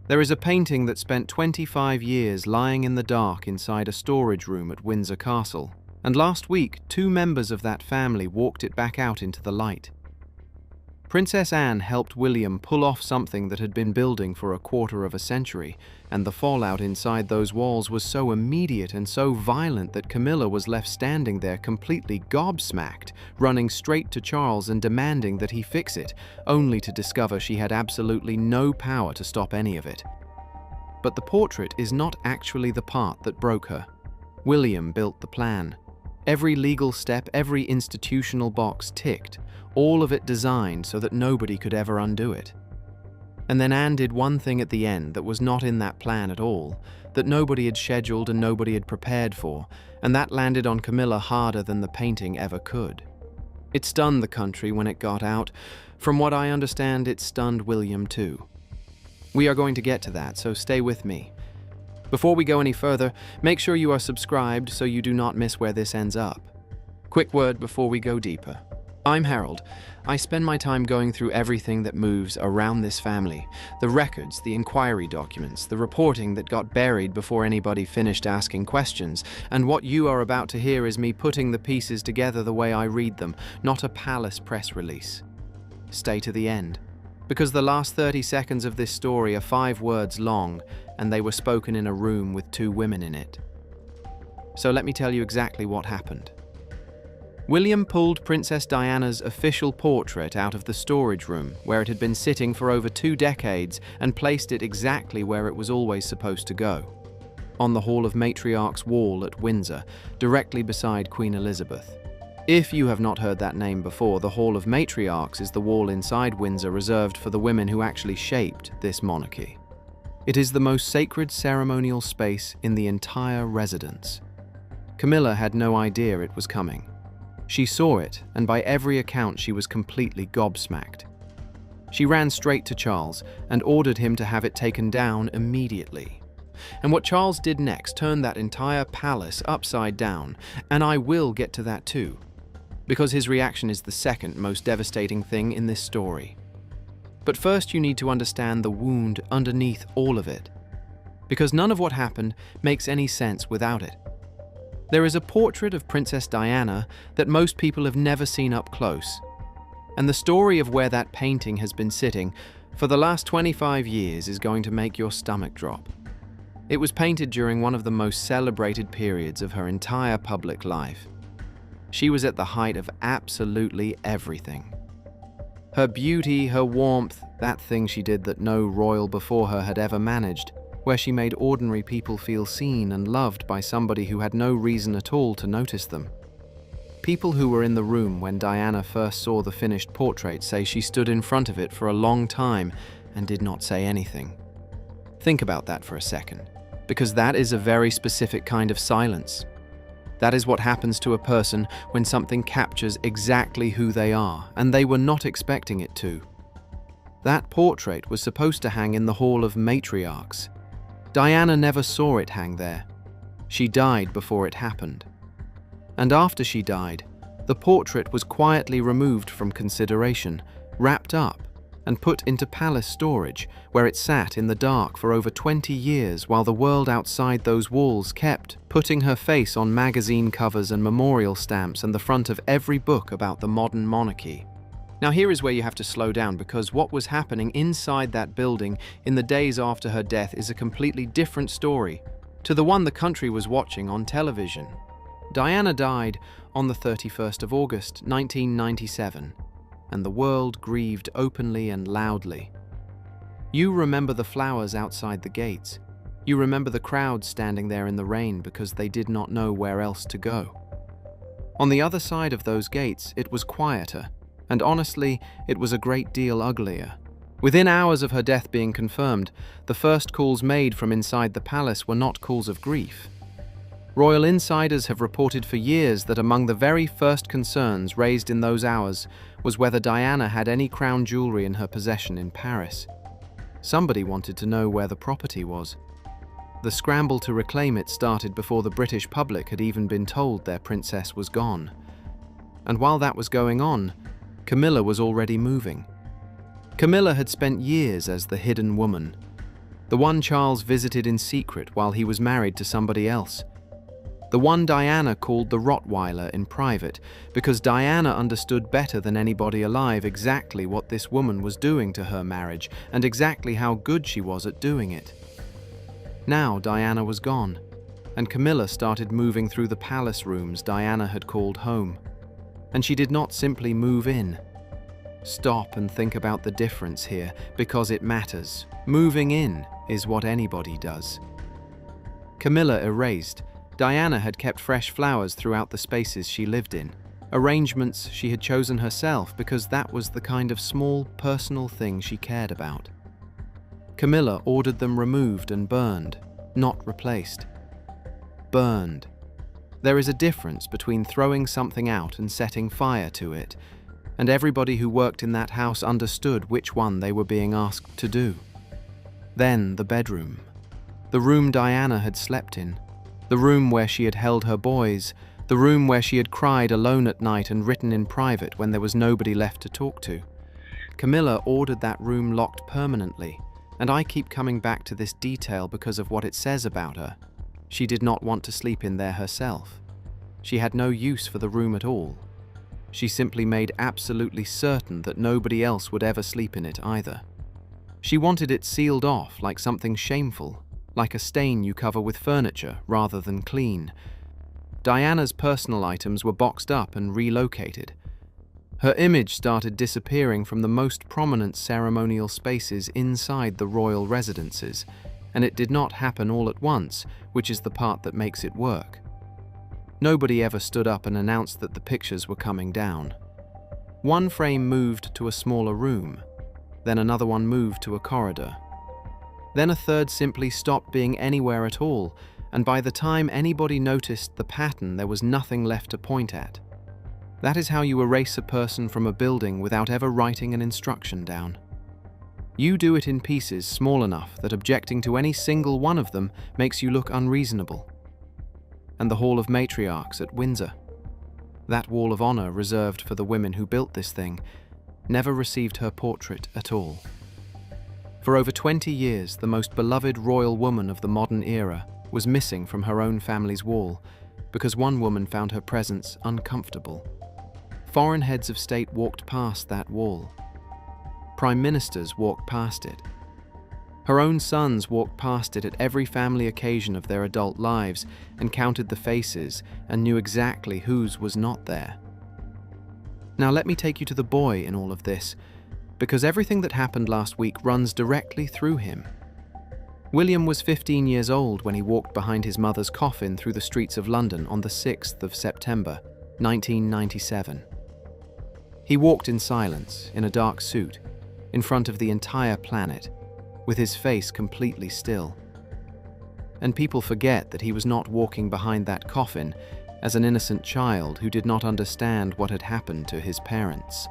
There is a painting that spent 25 years lying in the dark inside a storage room at Windsor Castle, and last week 2 members of that family walked it back out into the light. Princess Anne helped William pull off something that had been building for a quarter of a century, and the fallout inside those walls was so immediate and so violent that Camilla was left standing there completely gobsmacked, running straight to Charles and demanding that he fix it, only to discover she had absolutely no power to stop any of it. But the portrait is not actually the part that broke her. William built the plan. Every legal step, every institutional box ticked, all of it designed so that nobody could ever undo it. And then Anne did one thing at the end that was not in that plan at all, that nobody had scheduled and nobody had prepared for, and that landed on Camilla harder than the painting ever could. It stunned the country when it got out. From what I understand, it stunned William too. We are going to get to that, so stay with me. Before we go any further, make sure you are subscribed so you do not miss where this ends up. Quick word before we go deeper. I'm Harold. I spend my time going through everything that moves around this family. The records, the inquiry documents, the reporting that got buried before anybody finished asking questions. And what you are about to hear is me putting the pieces together the way I read them, not a palace press release. Stay to the end, because the last 30 seconds of this story are 5 words long, and they were spoken in a room with 2 women in it. So let me tell you exactly what happened. William pulled Princess Diana's official portrait out of the storage room, where it had been sitting for over 2 decades, and placed it exactly where it was always supposed to go, on the Hall of Matriarchs wall at Windsor, directly beside Queen Elizabeth. If you have not heard that name before, the Hall of Matriarchs is the wall inside Windsor reserved for the women who actually shaped this monarchy. It is the most sacred ceremonial space in the entire residence. Camilla had no idea it was coming. She saw it, and by every account she was completely gobsmacked. She ran straight to Charles and ordered him to have it taken down immediately. And what Charles did next turned that entire palace upside down, and I will get to that too, because his reaction is the second most devastating thing in this story. But first you need to understand the wound underneath all of it, because none of what happened makes any sense without it. There is a portrait of Princess Diana that most people have never seen up close, and the story of where that painting has been sitting for the last 25 years is going to make your stomach drop. It was painted during one of the most celebrated periods of her entire public life. She was at the height of absolutely everything. Her beauty, her warmth, that thing she did that no royal before her had ever managed, where she made ordinary people feel seen and loved by somebody who had no reason at all to notice them. People who were in the room when Diana first saw the finished portrait say she stood in front of it for a long time and did not say anything. Think about that for a second, because that is a very specific kind of silence. That is what happens to a person when something captures exactly who they are, and they were not expecting it to. That portrait was supposed to hang in the Hall of Matriarchs. Diana never saw it hang there. She died before it happened. And after she died, the portrait was quietly removed from consideration, wrapped up, and put into palace storage, where it sat in the dark for over 20 years while the world outside those walls kept putting her face on magazine covers and memorial stamps and the front of every book about the modern monarchy. Now here is where you have to slow down, because what was happening inside that building in the days after her death is a completely different story to the one the country was watching on television. Diana died on the 31st of August, 1997, and the world grieved openly and loudly. You remember the flowers outside the gates. You remember the crowd standing there in the rain because they did not know where else to go. On the other side of those gates, it was quieter. And honestly, it was a great deal uglier. Within hours of her death being confirmed, the first calls made from inside the palace were not calls of grief. Royal insiders have reported for years that among the very first concerns raised in those hours was whether Diana had any crown jewelry in her possession in Paris. Somebody wanted to know where the property was. The scramble to reclaim it started before the British public had even been told their princess was gone. And while that was going on, Camilla was already moving. Camilla had spent years as the hidden woman, The one Charles visited in secret while he was married to somebody else. The one Diana called the Rottweiler in private, because Diana understood better than anybody alive exactly what this woman was doing to her marriage and exactly how good she was at doing it. Now Diana was gone, and Camilla started moving through the palace rooms Diana had called home. And she did not simply move in. Stop and think about the difference here, because it matters. Moving in is what anybody does. Camilla erased. Diana had kept fresh flowers throughout the spaces she lived in, arrangements she had chosen herself because that was the kind of small, personal thing she cared about. Camilla ordered them removed and burned, not replaced. Burned. There is a difference between throwing something out and setting fire to it, and everybody who worked in that house understood which one they were being asked to do. Then the bedroom. The room Diana had slept in. The room where she had held her boys, the room where she had cried alone at night and written in private when there was nobody left to talk to. Camilla ordered that room locked permanently, and I keep coming back to this detail because of what it says about her. She did not want to sleep in there herself. She had no use for the room at all. She simply made absolutely certain that nobody else would ever sleep in it either. She wanted it sealed off like something shameful, like a stain you cover with furniture rather than clean. Diana's personal items were boxed up and relocated. Her image started disappearing from the most prominent ceremonial spaces inside the royal residences, and it did not happen all at once, which is the part that makes it work. Nobody ever stood up and announced that the pictures were coming down. One frame moved to a smaller room, then another one moved to a corridor. Then a third simply stopped being anywhere at all, and by the time anybody noticed the pattern, there was nothing left to point at. That is how you erase a person from a building without ever writing an instruction down. You do it in pieces small enough that objecting to any single one of them makes you look unreasonable. And the Hall of Matriarchs at Windsor, that wall of honor reserved for the women who built this thing, never received her portrait at all. For over 20 years, the most beloved royal woman of the modern era was missing from her own family's wall because one woman found her presence uncomfortable. Foreign heads of state walked past that wall. Prime ministers walked past it. Her own sons walked past it at every family occasion of their adult lives and counted the faces and knew exactly whose was not there. Now let me take you to the boy in all of this, because everything that happened last week runs directly through him. William was 15 years old when he walked behind his mother's coffin through the streets of London on the 6th of September, 1997. He walked in silence, in a dark suit, in front of the entire planet, with his face completely still. And people forget that he was not walking behind that coffin as an innocent child who did not understand what had happened to his parents.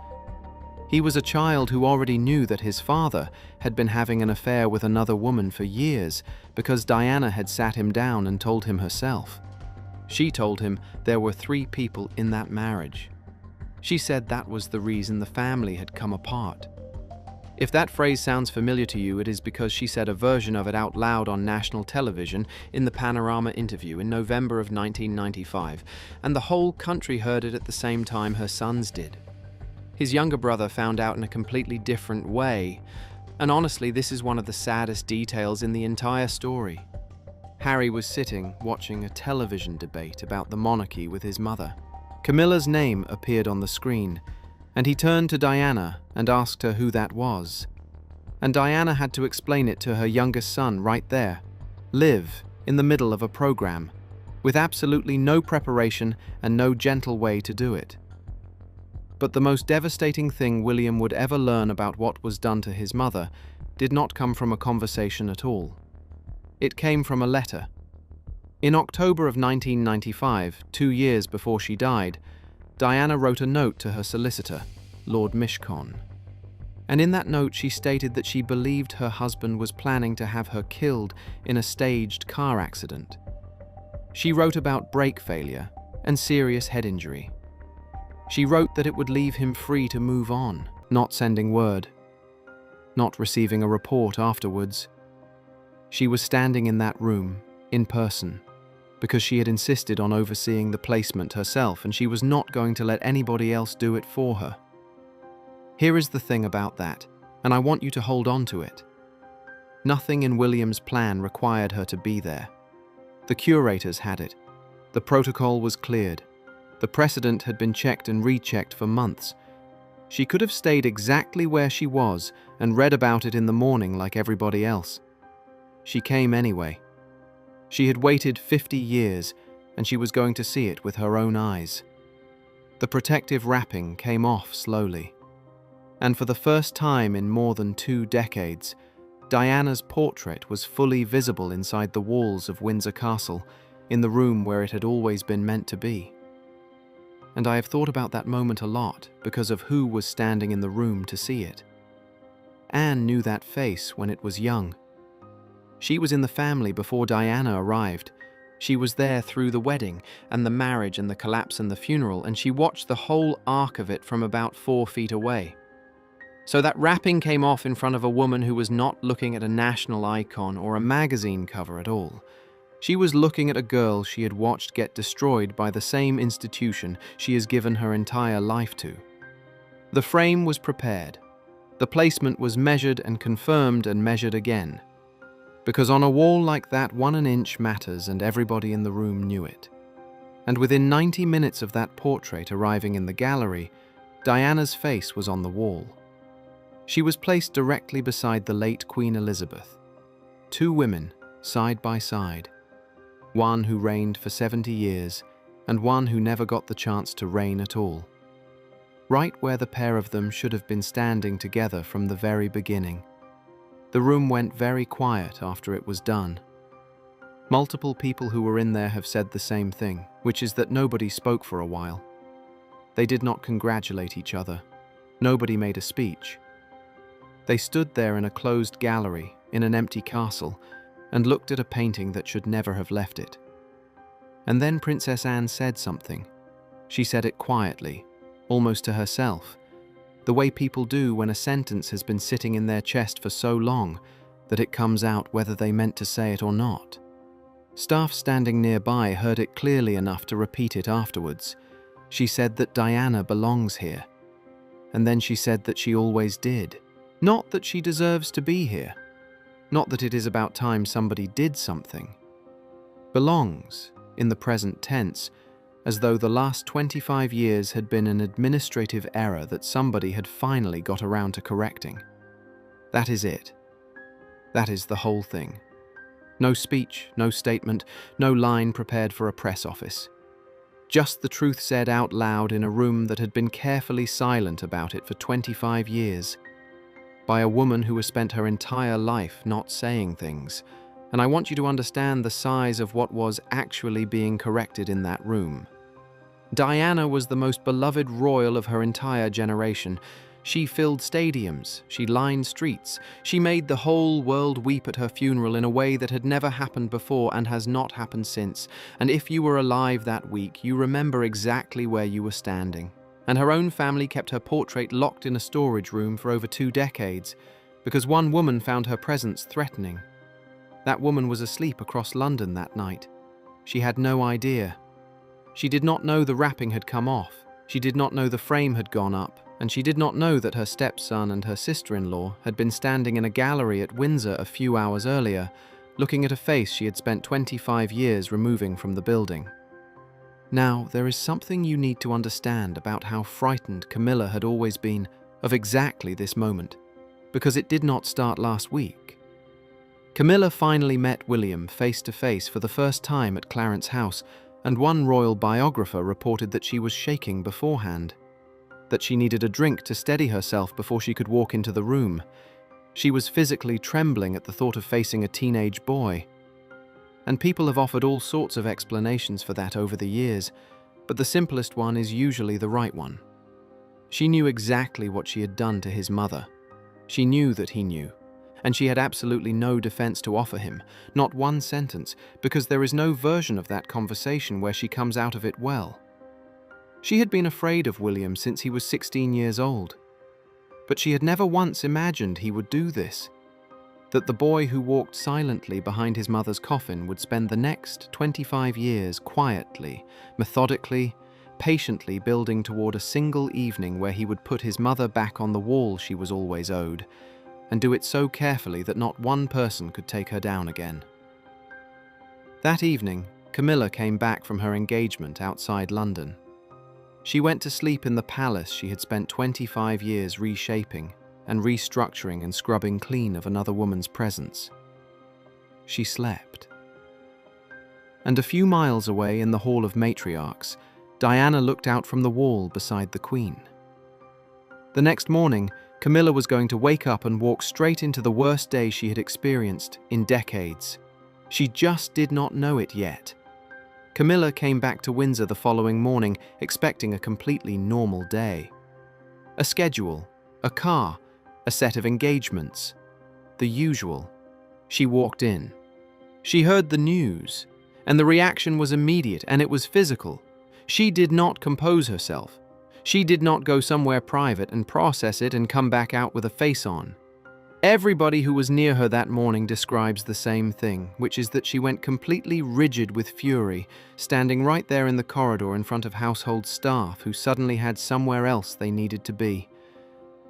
He was a child who already knew that his father had been having an affair with another woman for years because Diana had sat him down and told him herself. She told him there were 3 people in that marriage. She said that was the reason the family had come apart. If that phrase sounds familiar to you, it is because she said a version of it out loud on national television in the Panorama interview in November of 1995, and the whole country heard it at the same time her sons did. His younger brother found out in a completely different way, and honestly, this is one of the saddest details in the entire story. Harry was sitting, watching a television debate about the monarchy with his mother. Camilla's name appeared on the screen, and he turned to Diana and asked her who that was. And Diana had to explain it to her youngest son right there, live in the middle of a program, with absolutely no preparation and no gentle way to do it. But the most devastating thing William would ever learn about what was done to his mother did not come from a conversation at all. It came from a letter. In October of 1995, 2 years before she died, Diana wrote a note to her solicitor, Lord Mishcon. And in that note she stated that she believed her husband was planning to have her killed in a staged car accident. She wrote about brake failure and serious head injury. She wrote that it would leave him free to move on, not sending word, not receiving a report afterwards. She was standing in that room, in person, because she had insisted on overseeing the placement herself, and she was not going to let anybody else do it for her. Here is the thing about that, and I want you to hold on to it. Nothing in William's plan required her to be there. The curators had it. The protocol was cleared. The precedent had been checked and rechecked for months. She could have stayed exactly where she was and read about it in the morning like everybody else. She came anyway. She had waited 50 years, and she was going to see it with her own eyes. The protective wrapping came off slowly. And for the first time in more than 2 decades, Diana's portrait was fully visible inside the walls of Windsor Castle, in the room where it had always been meant to be. And I have thought about that moment a lot because of who was standing in the room to see it. Anne knew that face when it was young. She was in the family before Diana arrived. She was there through the wedding and the marriage and the collapse and the funeral, and she watched the whole arc of it from about 4 feet away. So that wrapping came off in front of a woman who was not looking at a national icon or a magazine cover at all. She was looking at a girl she had watched get destroyed by the same institution she has given her entire life to. The frame was prepared. The placement was measured and confirmed and measured again. Because on a wall like that, 1 inch matters, and everybody in the room knew it. And within 90 minutes of that portrait arriving in the gallery, Diana's face was on the wall. She was placed directly beside the late Queen Elizabeth. 2 women, side by side. One who reigned for 70 years, and one who never got the chance to reign at all. Right where the pair of them should have been standing together from the very beginning. The room went very quiet after it was done. Multiple people who were in there have said the same thing, which is that nobody spoke for a while. They did not congratulate each other. Nobody made a speech. They stood there in a closed gallery, in an empty castle, and looked at a painting that should never have left it. And then Princess Anne said something. She said it quietly, almost to herself, the way people do when a sentence has been sitting in their chest for so long that it comes out whether they meant to say it or not. Staff standing nearby heard it clearly enough to repeat it afterwards. She said that Diana belongs here. And then she said that she always did. Not that she deserves to be here. Not that it is about time somebody did something. Belongs, in the present tense, as though the last 25 years had been an administrative error that somebody had finally got around to correcting. That is it. That is the whole thing. No speech, no statement, no line prepared for a press office. Just the truth said out loud in a room that had been carefully silent about it for 25 years. By a woman who has spent her entire life not saying things. And I want you to understand the size of what was actually being corrected in that room. Diana was the most beloved royal of her entire generation. She filled stadiums, she lined streets, she made the whole world weep at her funeral in a way that had never happened before and has not happened since. And if you were alive that week, you remember exactly where you were standing. And her own family kept her portrait locked in a storage room for over 2 decades because one woman found her presence threatening. That woman was asleep across London that night. She had no idea. She did not know the wrapping had come off. She did not know the frame had gone up, and she did not know that her stepson and her sister-in-law had been standing in a gallery at Windsor a few hours earlier, looking at a face she had spent 25 years removing from the building. Now, there is something you need to understand about how frightened Camilla had always been of exactly this moment, because it did not start last week. Camilla finally met William face to face for the first time at Clarence House, and one royal biographer reported that she was shaking beforehand, that she needed a drink to steady herself before she could walk into the room. She was physically trembling at the thought of facing a teenage boy. And people have offered all sorts of explanations for that over the years, but the simplest one is usually the right one. She knew exactly what she had done to his mother. She knew that he knew, and she had absolutely no defense to offer him, not one sentence, because there is no version of that conversation where she comes out of it well. She had been afraid of William since he was 16 years old, but she had never once imagined he would do this. that the boy who walked silently behind his mother's coffin would spend the next 25 years quietly, methodically, patiently building toward a single evening where he would put his mother back on the wall she was always owed, and do it so carefully that not one person could take her down again. That evening, Camilla came back from her engagement outside London. She went to sleep in the palace she had spent 25 years reshaping and restructuring and scrubbing clean of another woman's presence. She slept. And a few miles away in the Hall of Matriarchs, Diana looked out from the wall beside the Queen. The next morning, Camilla was going to wake up and walk straight into the worst day she had experienced in decades. She just did not know it yet. Camilla came back to Windsor the following morning, expecting a completely normal day. A schedule, a car, a set of engagements. The usual. She walked in. She heard the news, and the reaction was immediate, and it was physical. She did not compose herself. She did not go somewhere private and process it and come back out with a face on. Everybody who was near her that morning describes the same thing, which is that she went completely rigid with fury, standing right there in the corridor in front of household staff who suddenly had somewhere else they needed to be.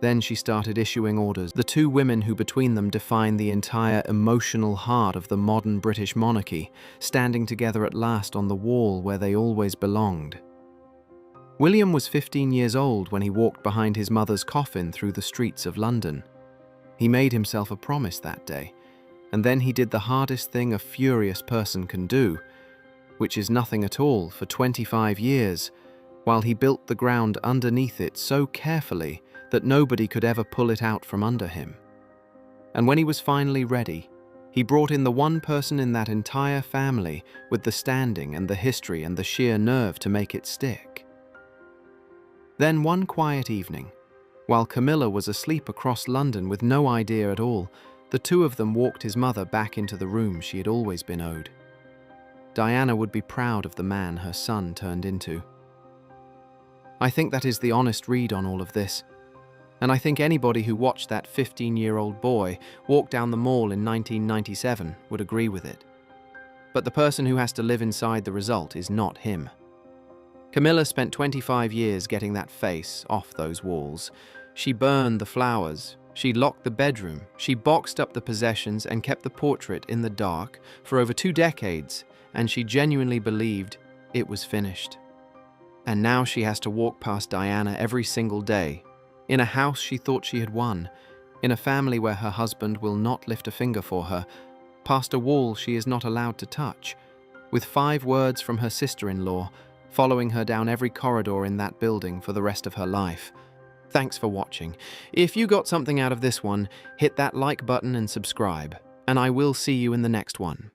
Then she started issuing orders, the two women who between them define the entire emotional heart of the modern British monarchy, standing together at last on the wall where they always belonged. William was 15 years old when he walked behind his mother's coffin through the streets of London. He made himself a promise that day, and then he did the hardest thing a furious person can do, which is nothing at all, for 25 years, while he built the ground underneath it so carefully that nobody could ever pull it out from under him. And when he was finally ready, he brought in the one person in that entire family with the standing and the history and the sheer nerve to make it stick. Then one quiet evening, while Camilla was asleep across London with no idea at all, the two of them walked his mother back into the room she had always been owed. Diana would be proud of the man her son turned into. I think that is the honest read on all of this, and I think anybody who watched that 15-year-old boy walk down the mall in 1997 would agree with it. But the person who has to live inside the result is not him. Camilla spent 25 years getting that face off those walls. She burned the flowers, she locked the bedroom, she boxed up the possessions and kept the portrait in the dark for over 2 decades, and she genuinely believed it was finished. And now she has to walk past Diana every single day, in a house she thought she had won, in a family where her husband will not lift a finger for her, past a wall she is not allowed to touch, with 5 words from her sister-in-law, following her down every corridor in that building for the rest of her life. Thanks for watching. If you got something out of this one, hit that like button and subscribe, and I will see you in the next one.